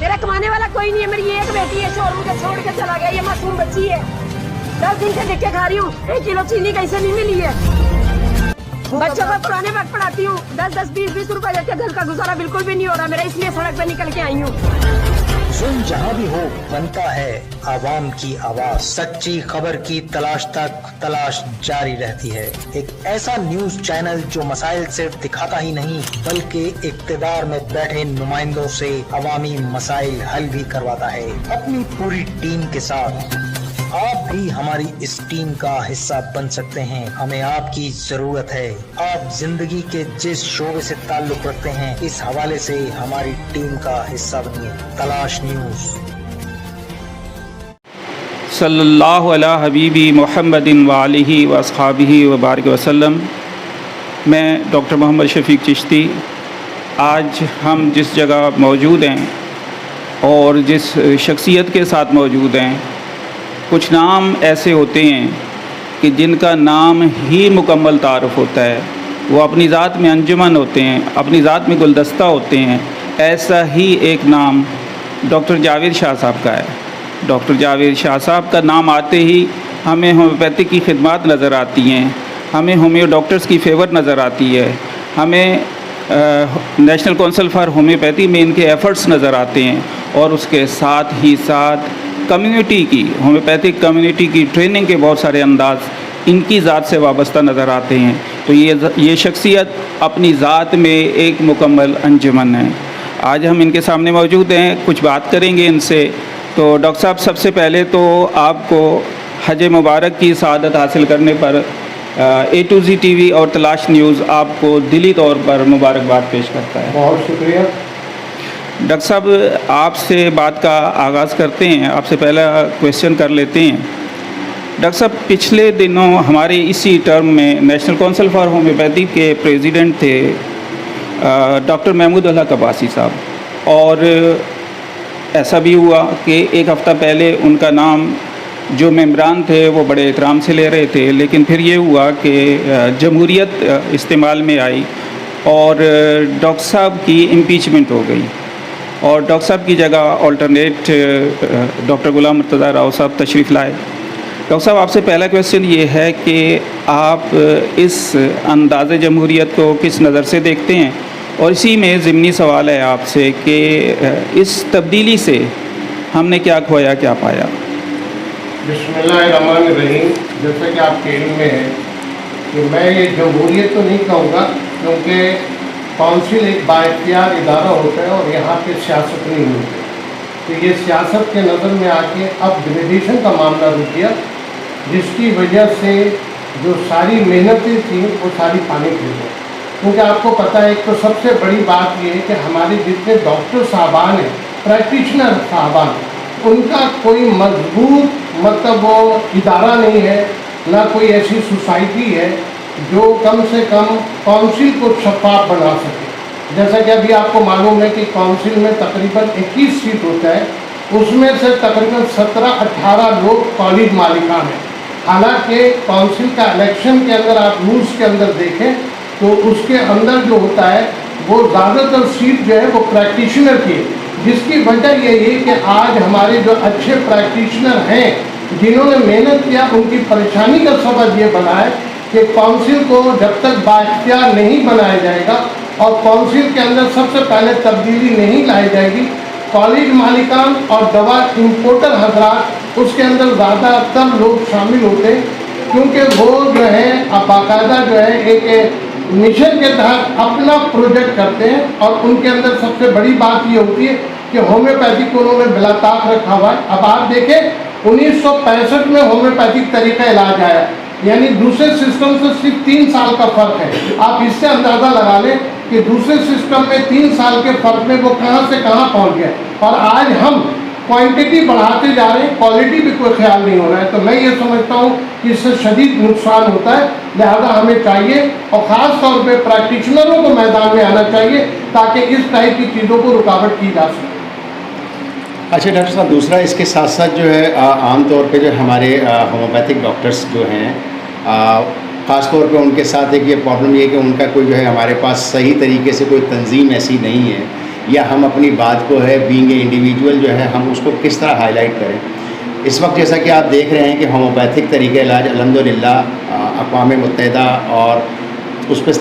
मेरा कमाने वाला कोई नहीं है, मेरी ये एक बेटी है, शोर मुझे छोड़ के चला गया, ये मासूम बच्ची है, 10 दिन से देख के खा रही हूँ, 1 किलो चीनी कैसे नहीं मिली है। बच्चों को पुराने वक्त पढ़ाती हूँ, 10-10, 20-20 रुपए देते, घर का गुजारा बिल्कुल भी नहीं हो रहा मेरा, इसलिए सड़क पे निकल के आई हूँ। सुन जहाँ भी हो बनता है आवाम की आवाज, सच्ची खबर की तलाश तक तलाश जारी रहती है। एक ऐसा न्यूज चैनल जो मसाइल सिर्फ दिखाता ही नहीं बल्कि इक्तदार में बैठे नुमाइंदों से अवामी मसाइल हल भी करवाता है अपनी पूरी टीम के साथ। आप भी हमारी इस टीम का हिस्सा बन सकते हैं, हमें आपकी जरूरत है। आप जिंदगी के जिस शोबे से ताल्लुक रखते हैं इस हवाले से हमारी टीम का हिस्सा बनिए। तलाश न्यूज़। सल्लल्लाहु अला हबीबी मुहम्मदिन व आलिहि व अस्हाबिहि व बारिक वसल्लम। मैं डॉक्टर मोहम्मद शफीक चिश्ती। आज हम जिस जगह मौजूद हैं और जिस शख्सियत के साथ मौजूद हैं, कुछ नाम ऐसे होते हैं कि जिनका नाम ही मुकम्मल तारुफ होता है, वो अपनी ज़ात में अंजुमन होते हैं, अपनी ज़ात में गुलदस्ता होते हैं। ऐसा ही एक नाम डॉक्टर जावेद शाह साहब का है। डॉक्टर जावेद शाह साहब का नाम आते ही हमें होम्योपैथिक की खिदमत नज़र आती हैं, हमें होम्यो डॉक्टर्स की फेवर नज़र आती है, हमें नेशनल काउंसिल फॉर होम्योपैथी में इनके एफ़र्ट्स नज़र आते हैं, और उसके साथ ही साथ कम्युनिटी की, होम्योपैथिक कम्युनिटी की ट्रेनिंग के बहुत सारे अंदाज इनकी ज़ात से वाबस्ता नज़र आते हैं। तो ये शख्सियत अपनी ज़ात में एक मुकम्मल अंजुमन है। आज हम इनके सामने मौजूद हैं, कुछ बात करेंगे इनसे। तो डॉक्टर साहब, सबसे पहले तो आपको हज मुबारक की सआदत हासिल करने पर A2Z TV और तलाश न्यूज़ आपको दिली तौर पर मुबारकबाद पेश करता है। बहुत शुक्रिया। डॉक्टर साहब, आपसे बात का आगाज़ करते हैं, आपसे पहला क्वेश्चन कर लेते हैं। डॉक्टर साहब, पिछले दिनों हमारे इसी टर्म में नेशनल काउंसिल फॉर होम्योपैथी के प्रेसिडेंट थे डॉक्टर महमूद अल्लाह कबासी साहब, और ऐसा भी हुआ कि एक हफ़्ता पहले उनका नाम जो मेंबरान थे वो बड़े एहतराम से ले रहे थे, लेकिन फिर ये हुआ कि जमहूरियत इस्तेमाल में आई और डॉक्टर साहब की इम्पीचमेंट हो गई, और डॉक्टर साहब की जगह ऑल्टरनेट डॉक्टर गुलाम मुर्तज़ा राव साहब तशरीफ़ लाए। डॉक्टर साहब, आपसे पहला क्वेश्चन ये है कि आप इस अंदाज़े जमहूरियत को किस नज़र से देखते हैं, और इसी में ज़िमनी सवाल है आपसे कि इस तब्दीली से हमने क्या खोया क्या पाया। बिस्मिल्लाहिर्रहमानिर्रहीम। जैसा कि आपके इल्म में है कि मैं ये जमहूरियत तो नहीं कहूँगा, क्योंकि काउंसिल एक बाइख्तियार इदारा होता है और यहाँ पे सियासत नहीं होती। तो ये सियासत के नज़र में आके अब ग्रेडेशन का मामला रुक गया, जिसकी वजह से जो सारी मेहनतें थी वो सारी पानी फिर गई। क्योंकि आपको पता है, एक तो सबसे बड़ी बात ये है कि हमारे जितने डॉक्टर साहबान हैं, प्रैक्टिशनर साहबान, उनका कोई मजबूत मतलब वो इदारा नहीं है, ना कोई ऐसी सोसाइटी है जो कम से कम काउंसिल को शफाफ बना सके। जैसा कि अभी आपको मालूम है कि काउंसिल में तकरीबन 21 सीट होता है, उसमें से तकरीबन 17-18 लोग कॉलेज मालिकान हैं। हालांकि काउंसिल का इलेक्शन के अंदर आप रूल्स के अंदर देखें तो उसके अंदर जो होता है वो ज़्यादातर सीट जो है वो प्रैक्टिशनर की है, जिसकी वजह यही है कि आज हमारे जो अच्छे प्रैक्टिशनर हैं जिन्होंने मेहनत किया, उनकी परेशानी का सबब ये बना है कि काउंसिल को जब तक बाइख्तियार नहीं बनाया जाएगा और काउंसिल के अंदर सबसे पहले तब्दीली नहीं लाई जाएगी, कॉलेज मालिकान और दवा इम्पोर्टर हजरात उसके अंदर ज़्यादातर लोग शामिल होते हैं, क्योंकि वो जो है अब बाकायदा जो है एक मिशन के तहत अपना प्रोजेक्ट करते हैं, और उनके अंदर सबसे बड़ी बात ये होती है कि होम्योपैथी को उन्होंने बिलाताक रखा हुआ है। अब आप देखें 1965 में होम्योपैथिक तरीका इलाज आया, यानी दूसरे सिस्टम से सिर्फ 3 साल का फ़र्क है। आप इससे अंदाज़ा लगा लें कि दूसरे सिस्टम में 3 साल के फ़र्क में वो कहाँ से कहाँ पहुँच गए, और आज हम क्वांटिटी बढ़ाते जा रहे हैं, क्वालिटी भी कोई ख्याल नहीं हो रहा है। तो मैं ये समझता हूँ कि इससे शदीद नुकसान होता है, लिहाजा हमें चाहिए और ख़ास तौर पे प्रैक्टिशनरों को मैदान में आना चाहिए ताकि इस टाइप की चीज़ों को रुकावट की जा सके। अच्छा डॉक्टर साहब, दूसरा इसके साथ साथ जो है आम तौर पे जो हमारे होम्योपैथिक डॉक्टर्स जो हैं, ख़ास तौर पे उनके साथ एक ये प्रॉब्लम ये है कि उनका कोई जो है हमारे पास सही तरीके से कोई तंजीम ऐसी नहीं है یا ہم اپنی بات کو ہے بینگ اے انڈیویجول جو ہے ہم اس کو کس طرح ہائی لائٹ کریں. اس وقت جیسا کہ آپ دیکھ رہے ہیں کہ ہومیوپیتھک طریقہ علاج الحمدللہ اقوام متحدہ اور اس پہ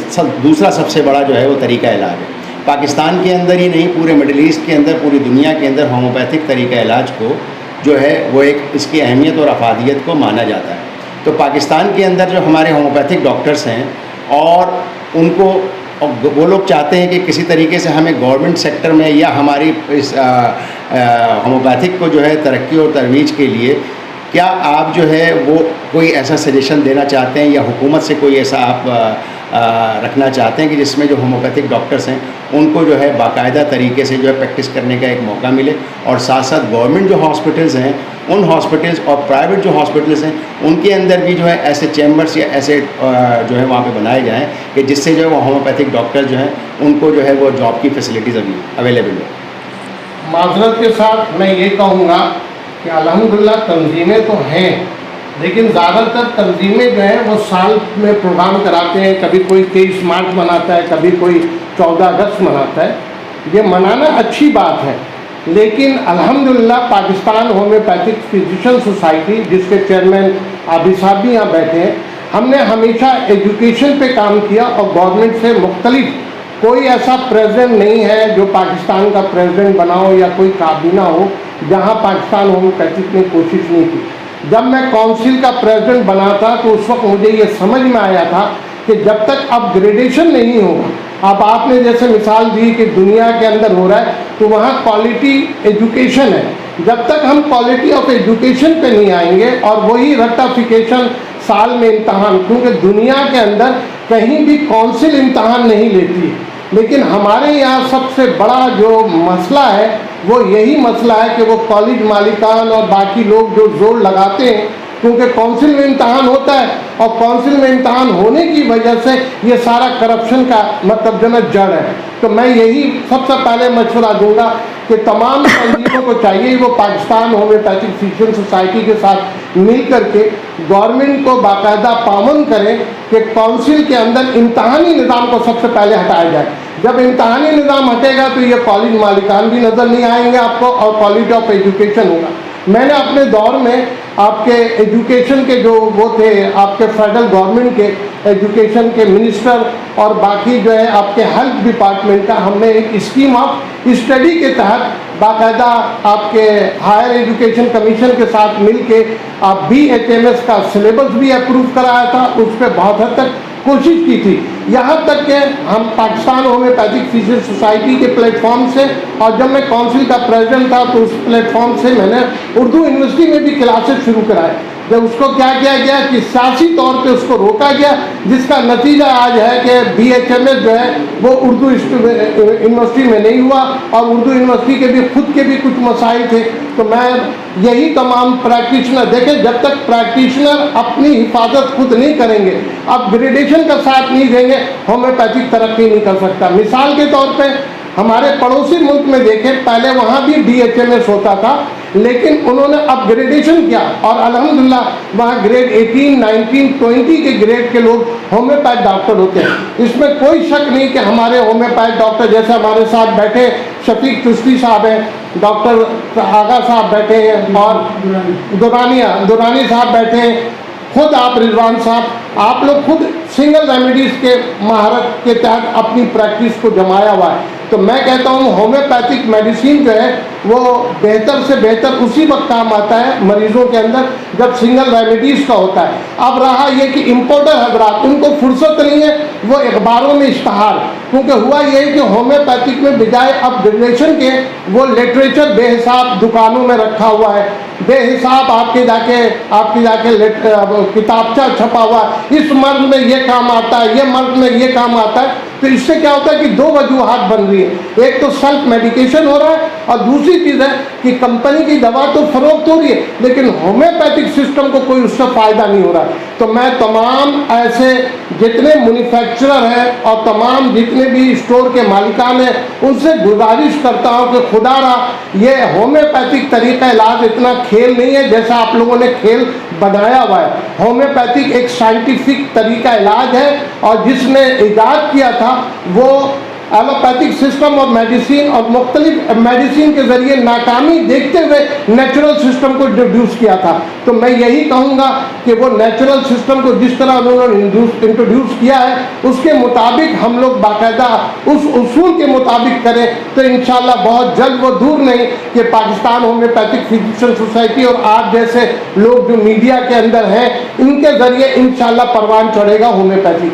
دوسرا سب سے بڑا جو ہے وہ طریقہ علاج ہے. پاکستان کے اندر ہی نہیں پورے مڈل ایسٹ کے اندر پوری دنیا کے اندر ہومیوپیتھک طریقہ علاج کو جو ہے وہ ایک اس کی اہمیت اور افادیت کو مانا جاتا ہے. تو پاکستان کے اندر جو ہمارے ہومیوپیتھک ڈاکٹرس ہیں اور ان کو وہ لوگ چاہتے ہیں کہ کسی طریقے سے ہمیں گورنمنٹ سیکٹر میں یا ہماری اس ہومیوپیتھک کو جو ہے ترقی اور ترویج کے لیے کیا آپ جو ہے وہ کوئی ایسا سجیشن دینا چاہتے ہیں یا حکومت سے کوئی ایسا آپ رکھنا چاہتے ہیں کہ جس میں جو ہومیوپیتھک ڈاکٹرس ہیں ان کو جو ہے باقاعدہ طریقے سے جو ہے پریکٹس کرنے کا ایک موقع ملے, اور ساتھ ساتھ گورنمنٹ جو ہاسپٹلز ہیں ان ہاسپٹلز اور پرائیویٹ جو ہاسپٹلز ہیں ان کے اندر بھی جو ہے ایسے چیمبرس یا ایسے جو ہے وہاں پہ بنائے جائیں کہ جس سے جو ہے وہ ہومیوپیتھک ڈاکٹر جو ہیں ان کو جو ہے وہ جاب کی فیسلٹیز اویلیبل ہو. معذرت کے ساتھ میں یہ کہوں گا کہ الحمدللہ تنظیمیں تو ہیں, لیکن زیادہ تر تنظیمیں جو ہیں وہ سال میں پروگرام کراتے ہیں. کبھی کوئی 23 مارچ مناتا ہے, کبھی کوئی 14 اگست مناتا ہے. یہ منانا اچھی بات ہے, لیکن الحمدللہ پاکستان ہومیوپیتھک فزیشین سوسائٹی جس کے چیئرمین عابد صاحب بھی یہاں بیٹھے ہیں, ہم نے ہمیشہ ایجوکیشن پہ کام کیا اور گورنمنٹ سے مختلف کوئی ایسا پریزیڈنٹ نہیں ہے جو پاکستان کا پریزیڈنٹ بنا ہو یا کوئی کابینہ ہو جہاں پاکستان ہومیوپیتھک نے کوشش نہیں کی. جب میں کونسل کا پریزیڈنٹ بنا تھا تو اس وقت مجھے یہ سمجھ میں آیا تھا کہ جب تک اپ گریڈیشن نہیں ہوگا, اب آپ نے جیسے مثال دی کہ دنیا کے اندر ہو رہا ہے تو وہاں کوالٹی ایجوکیشن ہے, جب تک ہم کوالٹی آف ایجوکیشن پہ نہیں آئیں گے اور وہی رٹافیکیشن سال میں امتحان, کیونکہ دنیا کے اندر کہیں بھی کونسل امتحان نہیں لیتی ہے, لیکن ہمارے یہاں سب سے بڑا جو مسئلہ ہے وہ یہی مسئلہ ہے کہ وہ کالج مالکان اور باقی لوگ جو زور لگاتے ہیں, کیونکہ کونسل میں امتحان ہوتا ہے اور کونسل میں امتحان ہونے کی وجہ سے یہ سارا کرپشن کا مطلب جو ہے جڑ ہے. تو میں یہی سب سے پہلے مشورہ دوں گا کہ تمام تنظیموں کو چاہیے وہ پاکستان ہومیوپیتھک فزیشین سوسائٹی کے ساتھ مل کر کے گورنمنٹ کو باقاعدہ پابند کریں کہ کونسل کے اندر امتحانی نظام کو سب سے پہلے ہٹایا جائے. جب امتحانی نظام ہٹے گا تو یہ کالج مالکان بھی نظر نہیں آئیں گے آپ کو اور کوالٹی آف ایجوکیشن ہوگا. میں نے اپنے دور میں آپ کے ایجوکیشن کے جو وہ تھے آپ کے فیڈرل گورنمنٹ کے ایجوکیشن کے منسٹر اور باقی جو ہے آپ کے ہیلتھ ڈپارٹمنٹ کا, ہم نے ایک اسکیم آف اسٹڈی کے تحت باقاعدہ آپ کے ہائر ایجوکیشن کمیشن کے ساتھ مل کے آپ BHMS کا سلیبس بھی اپروو کرایا تھا. اس پہ بہت حد تک کوشش کی تھی, یہاں تک کہ ہم پاکستان ہومیوپیتھک فزیشین سوسائٹی کے پلیٹ فارم سے, اور جب میں کونسل کا پریزیڈنٹ تھا تو اس پلیٹ فارم سے میں نے اردو یونیورسٹی میں بھی کلاسز شروع کرائے. جب اس کو کیا کیا گیا کہ سیاسی طور پہ اس کو روکا گیا, جس کا نتیجہ آج ہے کہ BHMS جو ہے وہ اردو یونیورسٹی میں نہیں ہوا, اور اردو یونیورسٹی کے بھی خود کے بھی کچھ مسائل تھے. تو میں یہی تمام پریکٹیشنر دیکھیں, جب تک پریکٹیشنر اپنی حفاظت خود نہیں کریں گے, اپ گریڈیشن کا ساتھ نہیں دیں گے, ہومیوپیتھک ترقی نہیں کر سکتا. مثال کے طور پہ ہمارے پڑوسی ملک میں دیکھیں, پہلے وہاں بھی BHMS ہوتا تھا, لیکن انہوں نے اپ گریڈیشن کیا اور الحمدللہ وہاں گریڈ 18, 19, 20 کے گریڈ کے لوگ ہومیوپیتھ ڈاکٹر ہوتے ہیں. اس میں کوئی شک نہیں کہ ہمارے ہومیوپیتھ ڈاکٹر جیسے ہمارے ساتھ بیٹھے شفیق چشتی صاحب ہیں, ڈاکٹر آغا صاحب بیٹھے ہیں, اور دورانی صاحب بیٹھے ہیں, خود آپ رضوان صاحب, آپ لوگ خود سنگل ریمیڈیز کے مہارت کے تحت اپنی پریکٹس کو جمایا ہوا ہے. تو میں کہتا ہوں ہومیوپیتھک میڈیسین جو ہے وہ بہتر سے بہتر اسی وقت کام آتا ہے مریضوں کے اندر جب سنگل ریمیڈیز کا ہوتا ہے. اب رہا یہ کہ امپورٹر حضرات, ان کو فرصت نہیں ہے وہ اخباروں میں اشتہار, کیونکہ ہوا یہ کہ ہومیوپیتھک میں بجائے اب گریجویشن کے وہ لٹریچر بے حساب دکانوں میں رکھا ہوا ہے, بے حساب آپ کے جا کے کتابچہ چھپا ہوا ہے, اس مرض میں یہ کام آتا ہے, یہ مرض میں یہ کام آتا ہے. تو اس سے کیا ہوتا ہے کہ دو وجوہات بن رہی ہے, ایک تو سیلف میڈیکیشن ہو رہا ہے, اور دوسری چیز ہے کہ کمپنی کی دوا تو فروخت ہو رہی ہے لیکن ہومیوپیتھک سسٹم کو کوئی اس سے فائدہ نہیں ہو رہا ہے. تو میں تمام ایسے جتنے مینوفیکچرر ہیں اور تمام جتنے بھی اسٹور کے مالکان ہیں ان سے گزارش کرتا ہوں کہ خدا را یہ ہومیوپیتھک طریقہ علاج اتنا کھیل نہیں ہے جیسا آپ لوگوں نے کھیل بنایا ہوا ہے. ہومیوپیتھک ایک سائنٹیفک طریقہ علاج ہے, اور جس نے ایجاد کیا تھا وہ एलोपैथिक सिस्टम और मेडिसिन और मुख्तलिफ मेडिसिन के ज़रिए नाकामी देखते हुए नेचुरल सिस्टम को इंट्रोड्यूस किया था। तो मैं यही कहूँगा कि वो नेचुरल सिस्टम को जिस तरह उन्होंने इंट्रोड्यूस किया है उसके मुताबिक हम लोग बाकायदा उस उसूल के मुताबिक करें तो इंशाल्लाह बहुत जल्द वो दूर नहीं कि पाकिस्तान होम्योपैथिक फिजिशियन सोसाइटी और आप जैसे लोग जो मीडिया के अंदर हैं इनके ज़रिए इंशाल्लाह परवान चढ़ेगा होम्योपैथी।